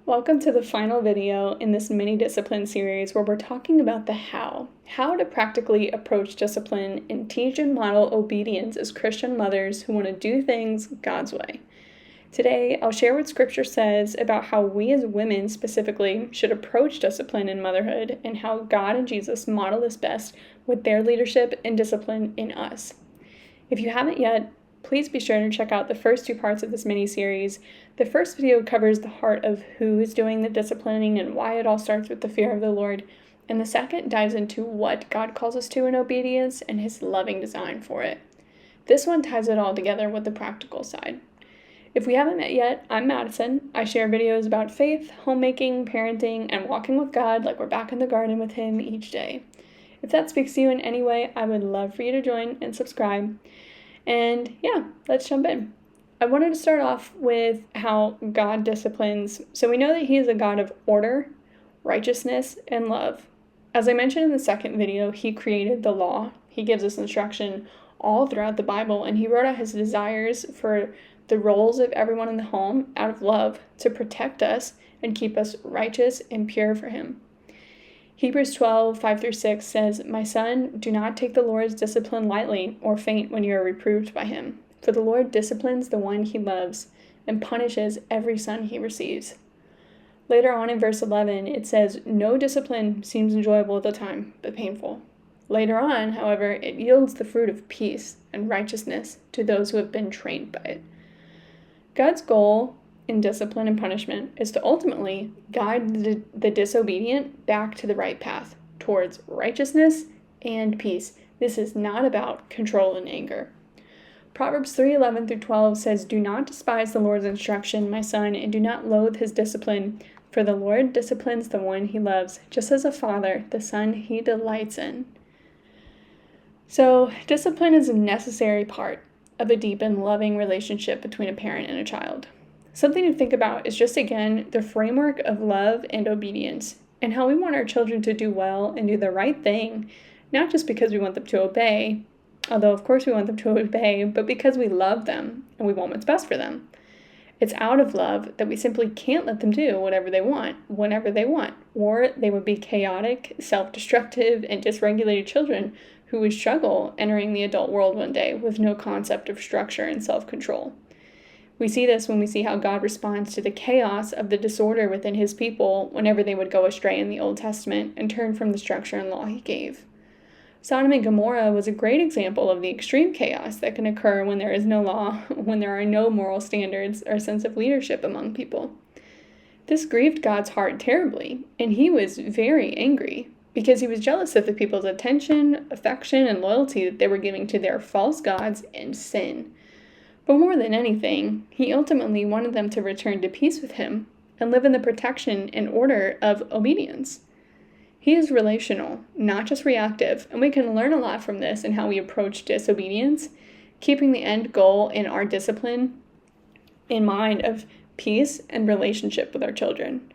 Welcome to the final video in this mini discipline series where we're talking about the how to practically approach discipline and teach and model obedience as Christian mothers who want to do things God's way. Today, I'll share what Scripture says about how we as women specifically should approach discipline in motherhood and how God and Jesus model this best with their leadership and discipline in us. If you haven't yet, please be sure to check out the first two parts of this mini-series. The first video covers the heart of who is doing the disciplining and why it all starts with the fear of the Lord. And the second dives into what God calls us to in obedience and His loving design for it. This one ties it all together with the practical side. If we haven't met yet, I'm Madison. I share videos about faith, homemaking, parenting, and walking with God like we're back in the garden with Him each day. If that speaks to you in any way, I would love for you to join and subscribe. And yeah, let's jump in. I wanted to start off with how God disciplines. So we know that He is a God of order, righteousness, and love. As I mentioned in the second video, He created the law. He gives us instruction all throughout the Bible, and He wrote out His desires for the roles of everyone in the home out of love to protect us and keep us righteous and pure for Him. Hebrews 12, 5-6 says, "My son, do not take the Lord's discipline lightly or faint when you are reproved by Him. For the Lord disciplines the one He loves and punishes every son He receives." Later on in verse 11, it says, "No discipline seems enjoyable at the time, but painful. Later on, however, it yields the fruit of peace and righteousness to those who have been trained by it." God's goal in discipline and punishment is to ultimately guide the disobedient back to the right path, towards righteousness and peace. This is not about control and anger. Proverbs 3:11-12 says, "Do not despise the Lord's instruction, my son, and do not loathe His discipline, for the Lord disciplines the one He loves, just as a father, the son He delights in." So, discipline is a necessary part of a deep and loving relationship between a parent and a child. Something to think about is just, again, the framework of love and obedience, and how we want our children to do well and do the right thing, not just because we want them to obey, although of course we want them to obey, but because we love them and we want what's best for them. It's out of love that we simply can't let them do whatever they want, whenever they want, or they would be chaotic, self-destructive, and dysregulated children who would struggle entering the adult world one day with no concept of structure and self-control. We see this when we see how God responds to the chaos of the disorder within His people whenever they would go astray in the Old Testament and turn from the structure and law He gave. Sodom and Gomorrah was a great example of the extreme chaos that can occur when there is no law, when there are no moral standards or sense of leadership among people. This grieved God's heart terribly, and He was very angry because He was jealous of the people's attention, affection, and loyalty that they were giving to their false gods and sin. But more than anything, He ultimately wanted them to return to peace with Him and live in the protection and order of obedience. He is relational, not just reactive, and we can learn a lot from this in how we approach disobedience, keeping the end goal in our discipline in mind of peace and relationship with our children.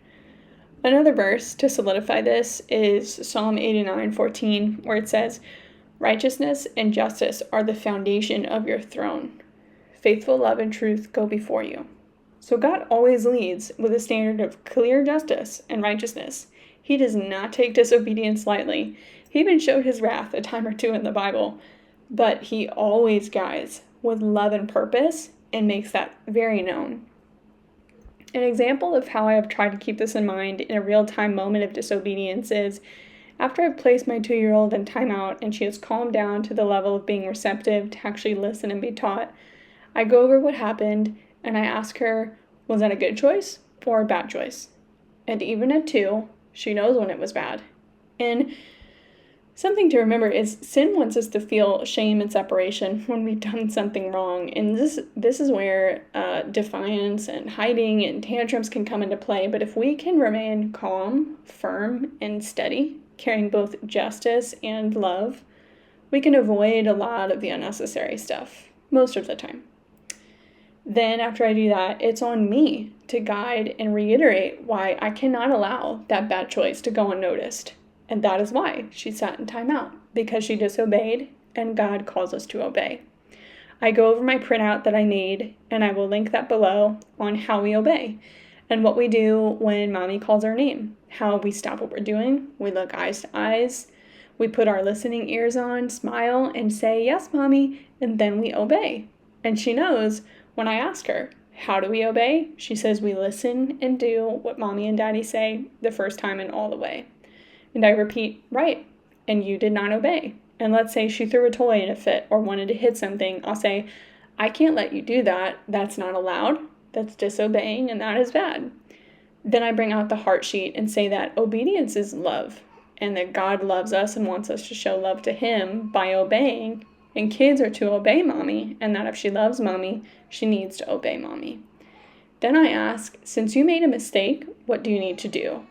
Another verse to solidify this is Psalm 89:14, where it says, "Righteousness and justice are the foundation of your throne. Faithful love and truth go before you." So God always leads with a standard of clear justice and righteousness. He does not take disobedience lightly. He even showed His wrath a time or two in the Bible, but He always guides with love and purpose and makes that very known. An example of how I have tried to keep this in mind in a real-time moment of disobedience is after I've placed my 2-year-old in timeout and she has calmed down to the level of being receptive to actually listen and be taught, I go over what happened and I ask her, was that a good choice or a bad choice? And even at 2, she knows when it was bad. And something to remember is sin wants us to feel shame and separation when we've done something wrong. And this is where defiance and hiding and tantrums can come into play. But if we can remain calm, firm, and steady, carrying both justice and love, we can avoid a lot of the unnecessary stuff, most of the time. Then after I do that, it's on me to guide and reiterate why I cannot allow that bad choice to go unnoticed. And that is why she sat in timeout, because she disobeyed, and God calls us to obey. I go over my printout that I made, and I will link that below on how we obey. and what we do when mommy calls our name, how we stop what we're doing, we look eyes to eyes, we put our listening ears on, smile, and say, yes, mommy, and then we obey. And she knows when I ask her, how do we obey? She says we listen and do what mommy and daddy say the first time and all the way. And I repeat, right, and you did not obey. And let's say she threw a toy in a fit or wanted to hit something, I'll say, I can't let you do that. That's not allowed. That's disobeying, and that is bad. Then I bring out the heart sheet and say that obedience is love, and that God loves us and wants us to show love to him by obeying, and kids are to obey mommy, and that if she loves mommy, she needs to obey mommy. Then I ask, since you made a mistake, what do you need to do?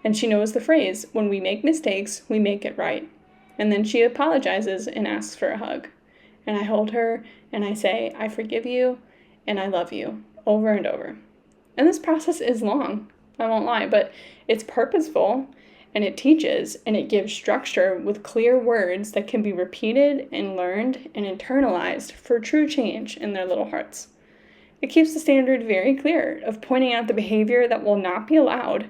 And she knows the phrase, when we make mistakes, we make it right. And then she apologizes and asks for a hug. And I hold her and I say, I forgive you and I love you, over and over. And this process is long, I won't lie, but it's purposeful and it teaches and it gives structure with clear words that can be repeated and learned and internalized for true change in their little hearts. It keeps the standard very clear of pointing out the behavior that will not be allowed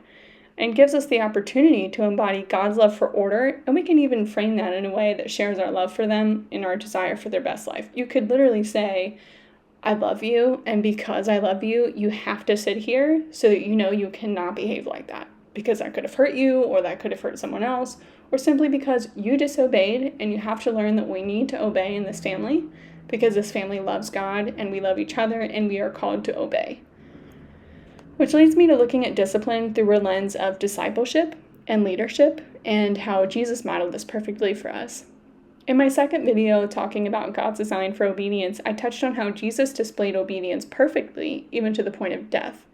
and gives us the opportunity to embody God's love for order, and we can even frame that in a way that shares our love for them and our desire for their best life. You could literally say, I love you, and because I love you, you have to sit here so that you know you cannot behave like that, because that could have hurt you, or that could have hurt someone else, or simply because you disobeyed, and you have to learn that we need to obey in this family, because this family loves God, and we love each other, and we are called to obey. Which leads me to looking at discipline through a lens of discipleship and leadership, and how Jesus modeled this perfectly for us. In my second video talking about God's design for obedience, I touched on how Jesus displayed obedience perfectly, even to the point of death.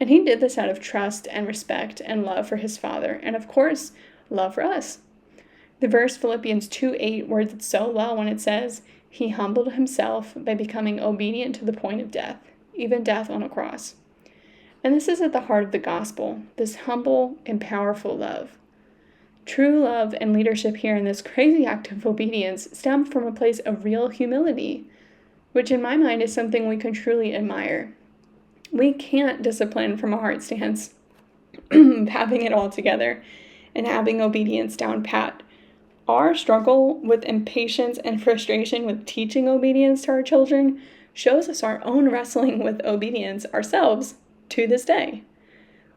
And he did this out of trust and respect and love for his Father, and of course, love for us. The verse Philippians 2:8 words it so well when it says, he humbled himself by becoming obedient to the point of death, even death on a cross. And this is at the heart of the gospel, this humble and powerful love. True love and leadership here in this crazy act of obedience stem from a place of real humility, which in my mind is something we can truly admire. We can't discipline from a heart stance, having it all together and having obedience down pat. Our struggle with impatience and frustration with teaching obedience to our children shows us our own wrestling with obedience ourselves to this day.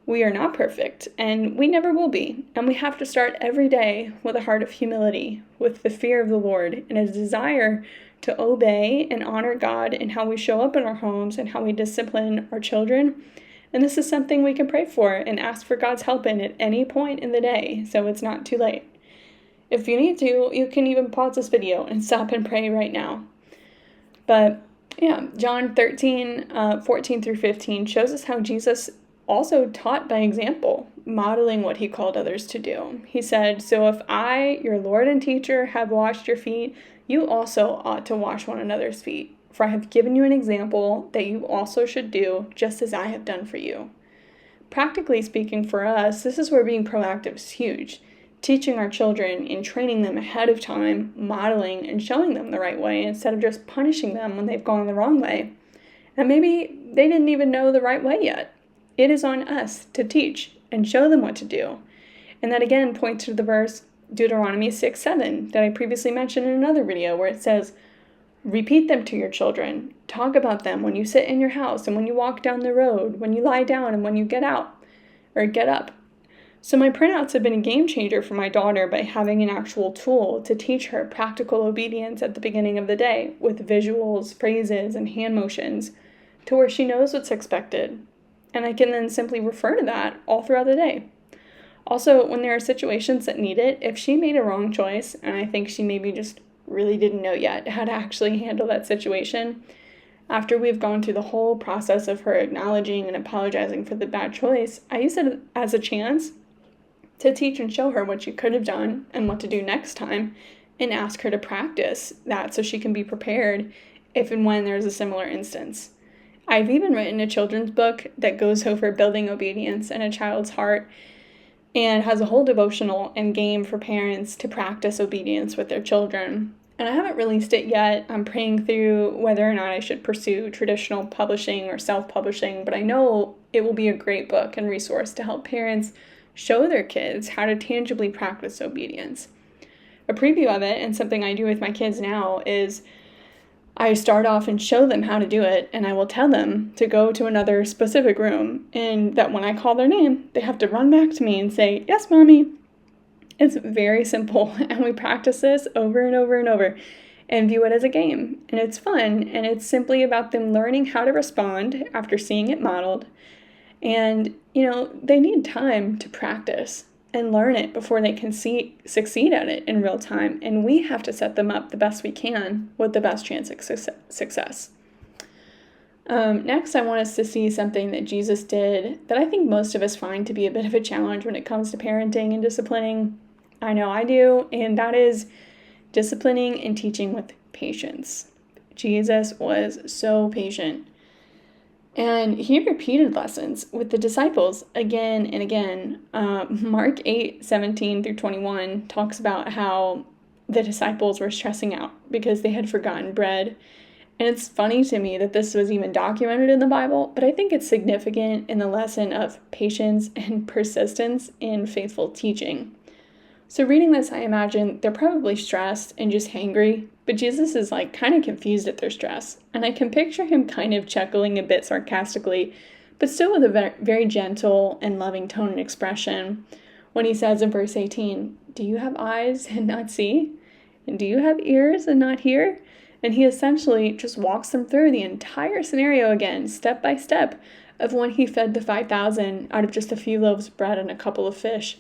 We are not perfect, and we never will be, and we have to start every day with a heart of humility, with the fear of the Lord, and a desire to obey and honor God in how we show up in our homes and how we discipline our children. And this is something we can pray for and ask for God's help in at any point in the day, so it's not too late. If you need to, you can even pause this video and stop and pray right now. But yeah, John 13:14 through 15 shows us how Jesus also taught by example, modeling what he called others to do. He said, so if I, your Lord and teacher, have washed your feet, you also ought to wash one another's feet. For I have given you an example that you also should do, just as I have done for you. Practically speaking for us, this is where being proactive is huge. Teaching our children and training them ahead of time, modeling and showing them the right way instead of just punishing them when they've gone the wrong way. And maybe they didn't even know the right way yet. It is on us to teach and show them what to do. And that again points to the verse Deuteronomy 6:7 that I previously mentioned in another video where it says, repeat them to your children. Talk about them when you sit in your house and when you walk down the road, when you lie down and when you get out or get up. So my printouts have been a game changer for my daughter by having an actual tool to teach her practical obedience at the beginning of the day with visuals, phrases, and hand motions to where she knows what's expected. And I can then simply refer to that all throughout the day. Also, when there are situations that need it, if she made a wrong choice, and I think she maybe just really didn't know yet how to actually handle that situation, after we've gone through the whole process of her acknowledging and apologizing for the bad choice, I use it as a chance to teach and show her what she could have done and what to do next time, and ask her to practice that so she can be prepared if and when there's a similar instance. I've even written a children's book that goes over building obedience in a child's heart and has a whole devotional and game for parents to practice obedience with their children. And I haven't released it yet. I'm praying through whether or not I should pursue traditional publishing or self-publishing, but I know it will be a great book and resource to help parents show their kids how to tangibly practice obedience. A preview of it, and something I do with my kids now, is I start off and show them how to do it, and I will tell them to go to another specific room, and that when I call their name, they have to run back to me and say, "Yes, Mommy." It's very simple, and we practice this over and over and over and view it as a game. And it's fun, and it's simply about them learning how to respond after seeing it modeled. And, they need time to practice and learn it before they can succeed at it in real time. And we have to set them up the best we can with the best chance of success. Next, I want us to see something that Jesus did that I think most of us find to be a bit of a challenge when it comes to parenting and disciplining. I know I do, and that is disciplining and teaching with patience. Jesus was so patient. And he repeated lessons with the disciples again and again. Mark 8:17-21 talks about how the disciples were stressing out because they had forgotten bread. And it's funny to me that this was even documented in the Bible, but I think it's significant in the lesson of patience and persistence in faithful teaching. So reading this, I imagine they're probably stressed and just hangry, but Jesus is kind of confused at their stress. And I can picture him kind of chuckling a bit sarcastically, but still with a very gentle and loving tone and expression when he says in verse 18, "Do you have eyes and not see? And do you have ears and not hear?" And he essentially just walks them through the entire scenario again, step by step, of when he fed the 5,000 out of just a few loaves of bread and a couple of fish.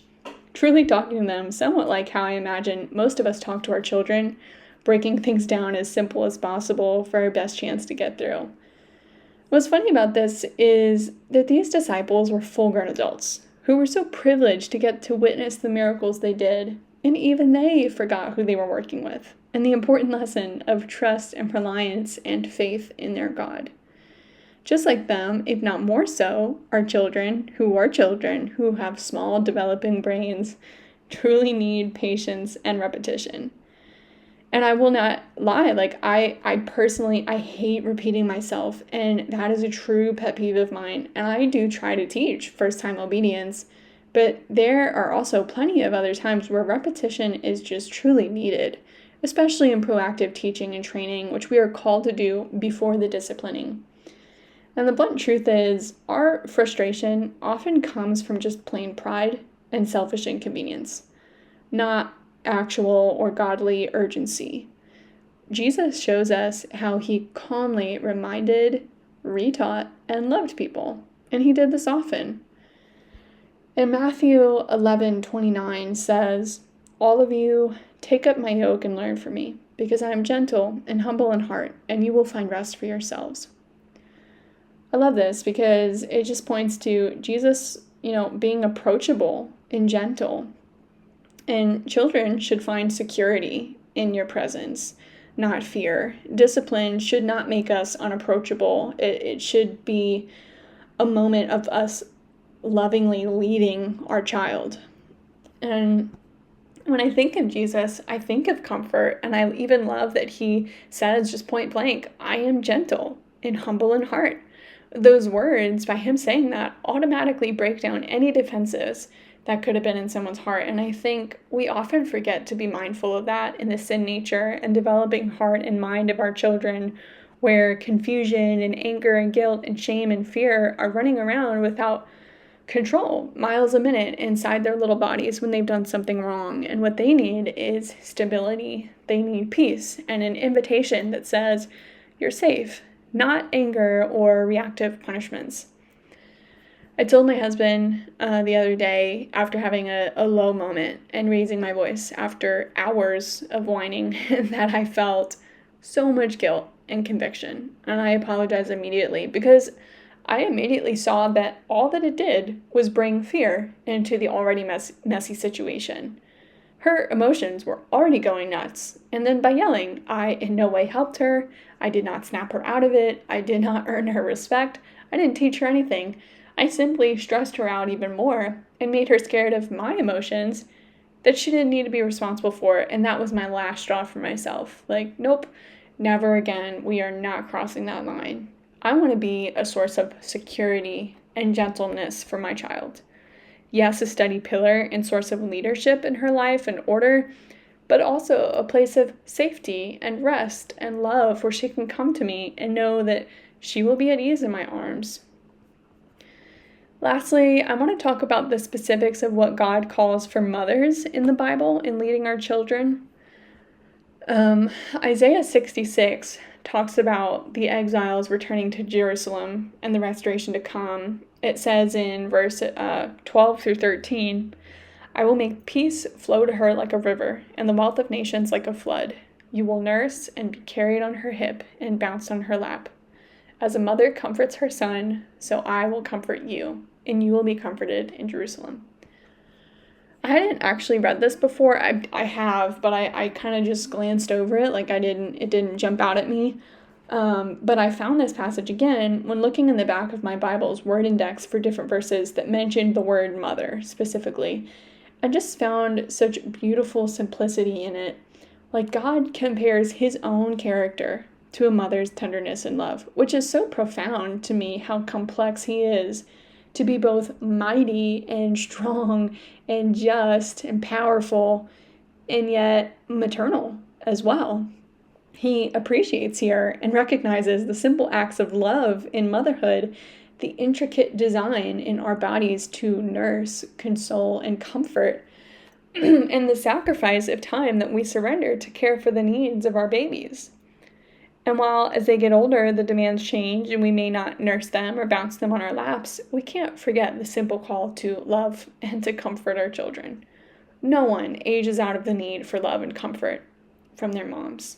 Truly talking to them somewhat like how I imagine most of us talk to our children, breaking things down as simple as possible for our best chance to get through. What's funny about this is that these disciples were full-grown adults who were so privileged to get to witness the miracles they did, and even they forgot who they were working with and the important lesson of trust and reliance and faith in their God. Just like them, if not more so, our children who have small developing brains truly need patience and repetition. And I will not lie, I personally hate repeating myself, and that is a true pet peeve of mine. And I do try to teach first-time obedience, but there are also plenty of other times where repetition is just truly needed, especially in proactive teaching and training, which we are called to do before the disciplining. And the blunt truth is, our frustration often comes from just plain pride and selfish inconvenience, not actual or godly urgency. Jesus shows us how he calmly reminded, retaught, and loved people, and he did this often. In Matthew 11:29 says, "All of you, take up my yoke and learn from me, because I am gentle and humble in heart, and you will find rest for yourselves." I love this because it just points to Jesus, being approachable and gentle. And children should find security in your presence, not fear. Discipline should not make us unapproachable. It should be a moment of us lovingly leading our child. And when I think of Jesus, I think of comfort, and I even love that he says just point blank, "I am gentle and humble in heart." Those words, by him saying that, automatically break down any defenses that could have been in someone's heart. And I think we often forget to be mindful of that in the sin nature and developing heart and mind of our children, where confusion and anger and guilt and shame and fear are running around without control, miles a minute inside their little bodies when they've done something wrong. And what they need is stability. They need peace and an invitation that says, "You're safe," not anger or reactive punishments. I told my husband the other day, after having a low moment and raising my voice after hours of whining, that I felt so much guilt and conviction. And I apologized immediately because I immediately saw that all that it did was bring fear into the already messy situation. Her emotions were already going nuts, and then by yelling, I in no way helped her. I did not snap her out of it. I did not earn her respect. I didn't teach her anything. I simply stressed her out even more and made her scared of my emotions that she didn't need to be responsible for, and that was my last straw for myself. Nope, never again. We are not crossing that line. I want to be a source of security and gentleness for my child. Yes, a steady pillar and source of leadership in her life and order, but also a place of safety and rest and love where she can come to me and know that she will be at ease in my arms. Lastly, I want to talk about the specifics of what God calls for mothers in the Bible in leading our children. Isaiah 66 talks about the exiles returning to Jerusalem and the restoration to come. It says in verse 12 through 13, I will make peace flow to her like a river, and the wealth of nations like a flood. You will nurse and be carried on her hip and bounce on her lap. As a mother comforts her son, so I will comfort you, and you will be comforted in Jerusalem. I hadn't actually read this before. I have, but I kind of just glanced over it. It didn't jump out at me. But I found this passage again when looking in the back of my Bible's word index for different verses that mentioned the word mother specifically. I just found such beautiful simplicity in it. Like God compares his own character to a mother's tenderness and love, which is so profound to me how complex he is to be both mighty and strong and just and powerful and yet maternal as well. He appreciates here and recognizes the simple acts of love in motherhood, the intricate design in our bodies to nurse, console, and comfort, and the sacrifice of time that we surrender to care for the needs of our babies. And while as they get older, the demands change and we may not nurse them or bounce them on our laps, we can't forget the simple call to love and to comfort our children. No one ages out of the need for love and comfort from their moms.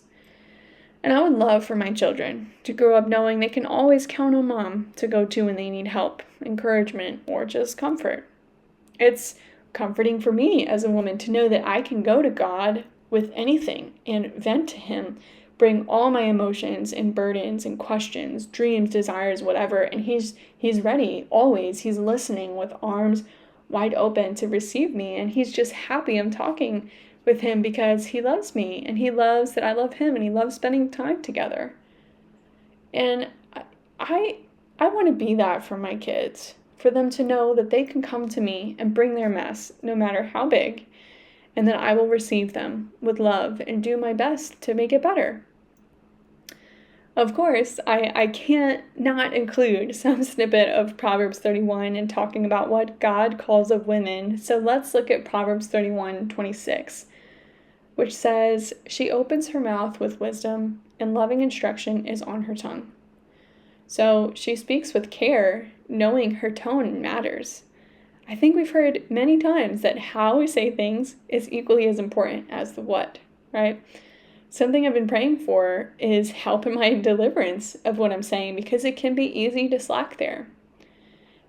And I would love for my children to grow up knowing they can always count on mom to go to when they need help, encouragement, or just comfort. It's comforting for me as a woman to know that I can go to God with anything and vent to him, bring all my emotions and burdens and questions, dreams, desires, whatever, and he's ready always. He's listening with arms wide open to receive me, and he's just happy I'm talking with him because he loves me and he loves that I love him and he loves spending time together. And I want to be that for my kids, for them to know that they can come to me and bring their mess, no matter how big, and that I will receive them with love and do my best to make it better. Of course, I can't not include some snippet of Proverbs 31 in talking about what God calls of women, so let's look at Proverbs 31:26, which says, she opens her mouth with wisdom, and loving instruction is on her tongue. So she speaks with care, knowing her tone matters. I think we've heard many times that how we say things is equally as important as the what, right? Something I've been praying for is help in my deliverance of what I'm saying because it can be easy to slack there.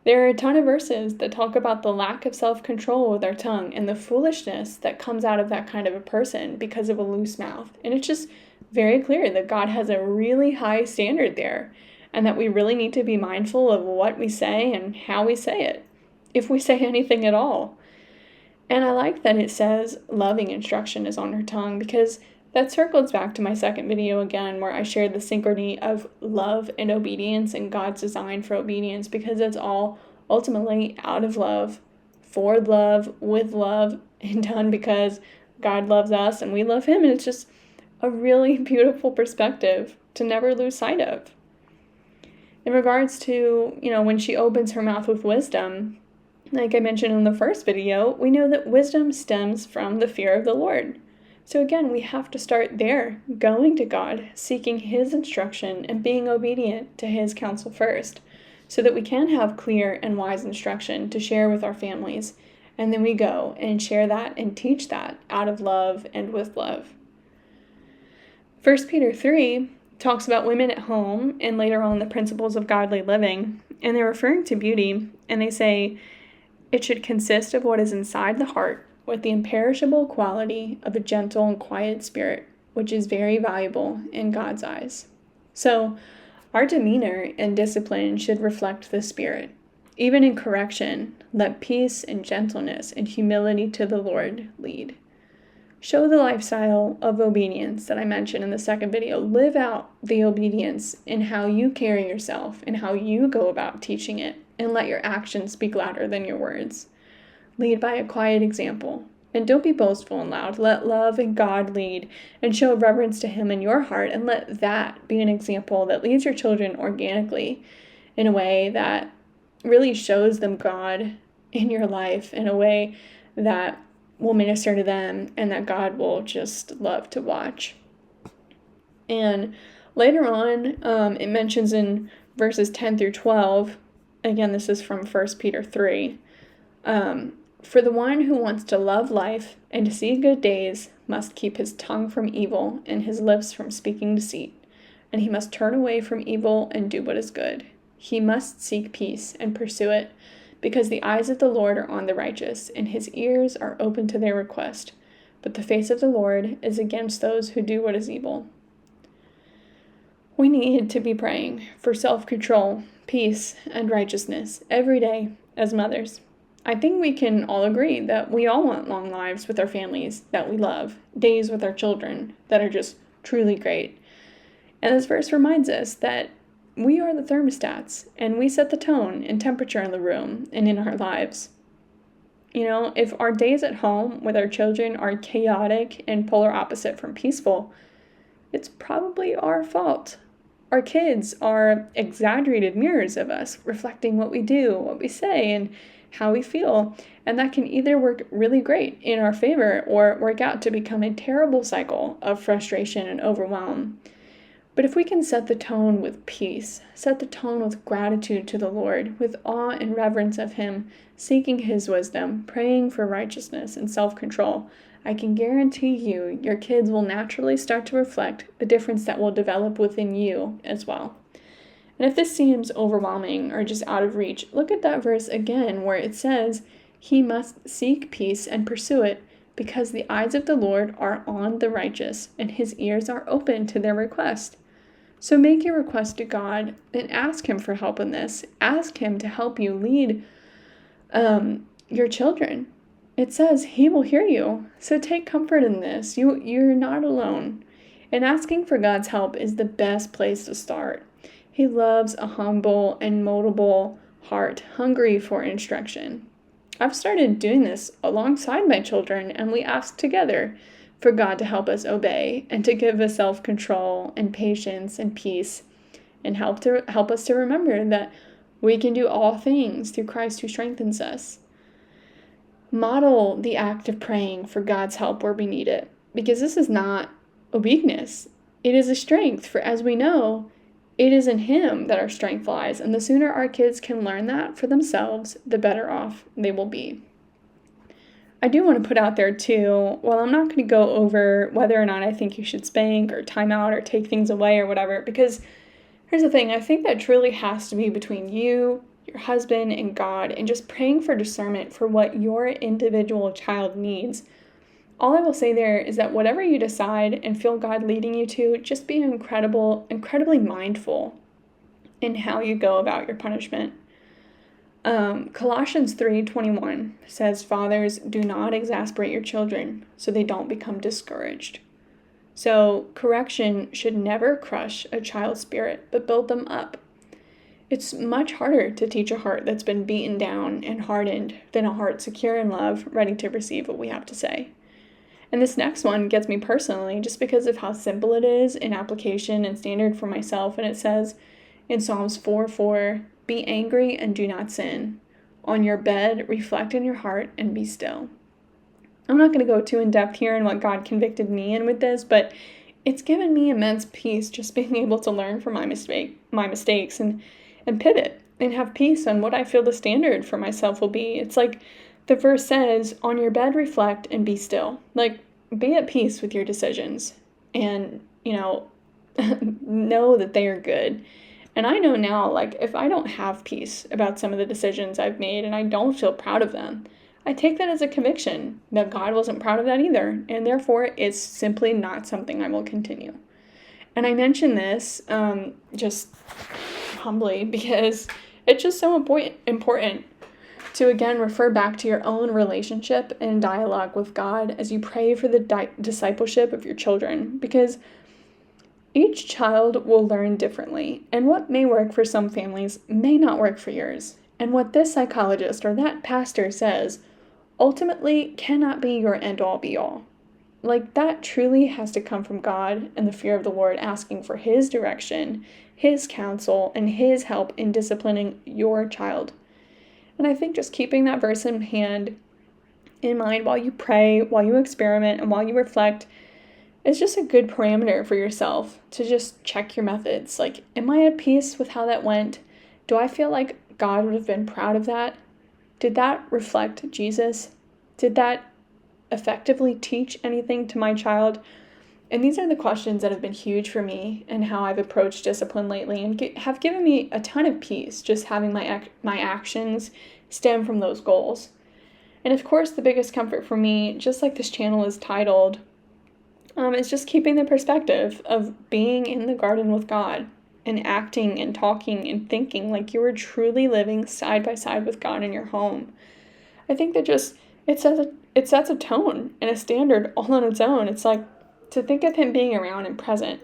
There are a ton of verses that talk about the lack of self-control with our tongue and the foolishness that comes out of that kind of a person because of a loose mouth. And it's just very clear that God has a really high standard there and that we really need to be mindful of what we say and how we say it, if we say anything at all. And I like that it says loving instruction is on her tongue because that circles back to my second video again where I shared the synchrony of love and obedience and God's design for obedience because it's all ultimately out of love, for love, with love, and done because God loves us and we love him. And it's just a really beautiful perspective to never lose sight of. In regards to, when she opens her mouth with wisdom, like I mentioned in the first video, we know that wisdom stems from the fear of the Lord. So again, we have to start there, going to God, seeking his instruction and being obedient to his counsel first, so that we can have clear and wise instruction to share with our families. And then we go and share that and teach that out of love and with love. 1 Peter 3 talks about women at home and later on the principles of godly living. And they're referring to beauty, and they say, it should consist of what is inside the heart, with the imperishable quality of a gentle and quiet spirit, which is very valuable in God's eyes. So, our demeanor and discipline should reflect the Spirit. Even in correction, let peace and gentleness and humility to the Lord lead. Show the lifestyle of obedience that I mentioned in the second video. Live out the obedience in how you carry yourself and how you go about teaching it. and let your actions speak louder than your words. Lead by a quiet example. And don't be boastful and loud. Let love and God lead and show reverence to Him in your heart, and let that be an example that leads your children organically in a way that really shows them God in your life, in a way that will minister to them and that God will just love to watch. And later on, it mentions in verses 10 through 12, again, this is from 1 Peter 3, for the one who wants to love life and to see good days must keep his tongue from evil and his lips from speaking deceit, and he must turn away from evil and do what is good. He must seek peace and pursue it, because the eyes of the Lord are on the righteous, and his ears are open to their request. But the face of the Lord is against those who do what is evil. We need to be praying for self-control, peace, and righteousness every day as mothers. I think we can all agree that we all want long lives with our families that we love, days with our children that are just truly great. And this verse reminds us that we are the thermostats, and we set the tone and temperature in the room and in our lives. You know, if our days at home with our children are chaotic and polar opposite from peaceful, it's probably our fault. Our kids are exaggerated mirrors of us, reflecting what we do, what we say, and how we feel. And that can either work really great in our favor or work out to become a terrible cycle of frustration and overwhelm. But if we can set the tone with peace, set the tone with gratitude to the Lord, with awe and reverence of Him, seeking His wisdom, praying for righteousness and self-control, I can guarantee you your kids will naturally start to reflect the difference that will develop within you as well. And if this seems overwhelming or just out of reach, look at that verse again where it says, He must seek peace and pursue it, because the eyes of the Lord are on the righteous, and His ears are open to their request. So make your request to God and ask Him for help in this. Ask Him to help you lead your children. It says He will hear you. So take comfort in this. You're not alone. And asking for God's help is the best place to start. He loves a humble and moldable heart, hungry for instruction. I've started doing this alongside my children, and we ask together for God to help us obey and to give us self-control and patience and peace, and help us to remember that we can do all things through Christ who strengthens us. Model the act of praying for God's help where we need it, because this is not a weakness. It is a strength, for as we know, it is in Him that our strength lies, and the sooner our kids can learn that for themselves, the better off they will be. I do want to put out there too, while I'm not going to go over whether or not I think you should spank or time out or take things away or whatever, because here's the thing, I think that truly has to be between you, your husband, and God, and just praying for discernment for what your individual child needs. All I will say there is that whatever you decide and feel God leading you to, just be incredibly mindful in how you go about your punishment. Colossians 3:21 says, Fathers, do not exasperate your children so they don't become discouraged. So correction should never crush a child's spirit, but build them up. It's much harder to teach a heart that's been beaten down and hardened than a heart secure in love, ready to receive what we have to say. And this next one gets me personally just because of how simple it is in application and standard for myself. And it says in Psalms 4:4, be angry and do not sin. On your bed, reflect in your heart and be still. I'm not going to go too in depth here in what God convicted me in with this, but it's given me immense peace just being able to learn from my mistakes and pivot and have peace on what I feel the standard for myself will be. It's like the verse says, on your bed, reflect and be still. Like, be at peace with your decisions and, know that they are good. And I know now, like, if I don't have peace about some of the decisions I've made and I don't feel proud of them, I take that as a conviction that God wasn't proud of that either. And therefore, it's simply not something I will continue. And I mention this just humbly because it's just so important to, again, refer back to your own relationship and dialogue with God as you pray for the discipleship of your children, because each child will learn differently, and what may work for some families may not work for yours. And what this psychologist or that pastor says ultimately cannot be your end-all be-all. Like, that truly has to come from God and the fear of the Lord, asking for His direction, His counsel, and His help in disciplining your child. And I think just keeping that verse in mind while you pray, while you experiment, and while you reflect is just a good parameter for yourself to just check your methods. Like, am I at peace with how that went? Do I feel like God would have been proud of that? Did that reflect Jesus? Did that effectively teach anything to my child? And these are the questions that have been huge for me and how I've approached discipline lately, and have given me a ton of peace just having my actions stem from those goals. And of course, the biggest comfort for me, just like this channel is titled, is just keeping the perspective of being in the garden with God and acting and talking and thinking like you are truly living side by side with God in your home. I think that just it sets a tone and a standard all on its own. It's like to think of Him being around and present,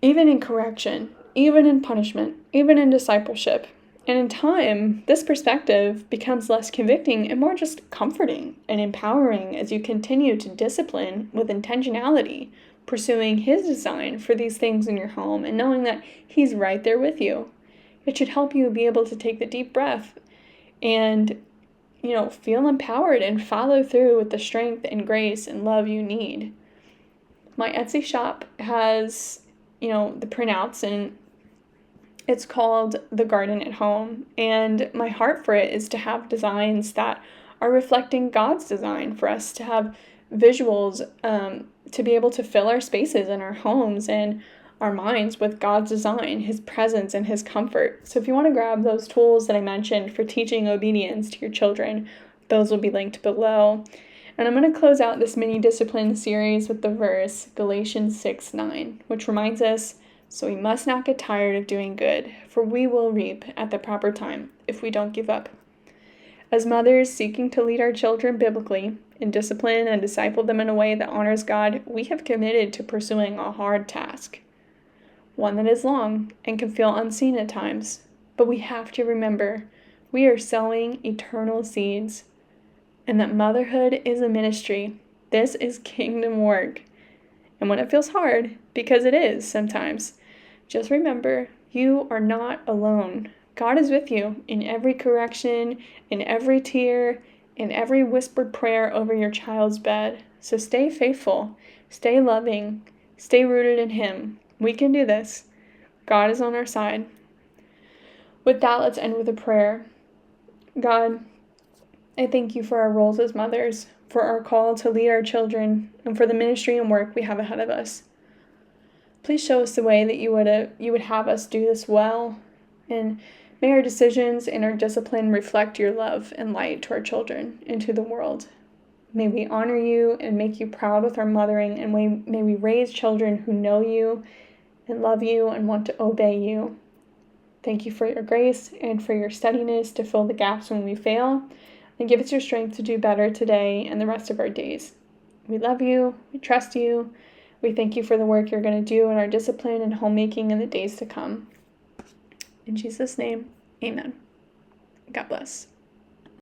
even in correction, even in punishment, even in discipleship. And in time, this perspective becomes less convicting and more just comforting and empowering as you continue to discipline with intentionality, pursuing His design for these things in your home and knowing that He's right there with you. It should help you be able to take the deep breath and, feel empowered and follow through with the strength and grace and love you need. My Etsy shop has, the printouts, and it's called The Garden at Home, and my heart for it is to have designs that are reflecting God's design for us, to have visuals, to be able to fill our spaces in our homes and our minds with God's design, His presence, and His comfort. So if you want to grab those tools that I mentioned for teaching obedience to your children, those will be linked below. And I'm going to close out this mini discipline series with the verse Galatians 6:9, which reminds us, "So we must not get tired of doing good, for we will reap at the proper time if we don't give up." As mothers seeking to lead our children biblically and discipline and disciple them in a way that honors God, we have committed to pursuing a hard task, one that is long and can feel unseen at times. But we have to remember we are sowing eternal seeds, and that motherhood is a ministry. This is kingdom work. And when it feels hard, because it is sometimes, just remember you are not alone. God is with you in every correction, in every tear, in every whispered prayer over your child's bed. So stay faithful, stay loving, stay rooted in Him. We can do this. God is on our side. With that, let's end with a prayer. God, I thank You for our roles as mothers, for our call to lead our children, and for the ministry and work we have ahead of us. Please show us the way that you would have us do this well, and may our decisions and our discipline reflect Your love and light to our children and to the world. May we honor You and make You proud with our mothering, and may we raise children who know You and love You and want to obey You. Thank You for Your grace and for Your steadiness to fill the gaps when we fail, and give us Your strength to do better today and the rest of our days. We love You. We trust You. We thank You for the work You're going to do in our discipline and homemaking in the days to come. In Jesus' name, amen. God bless.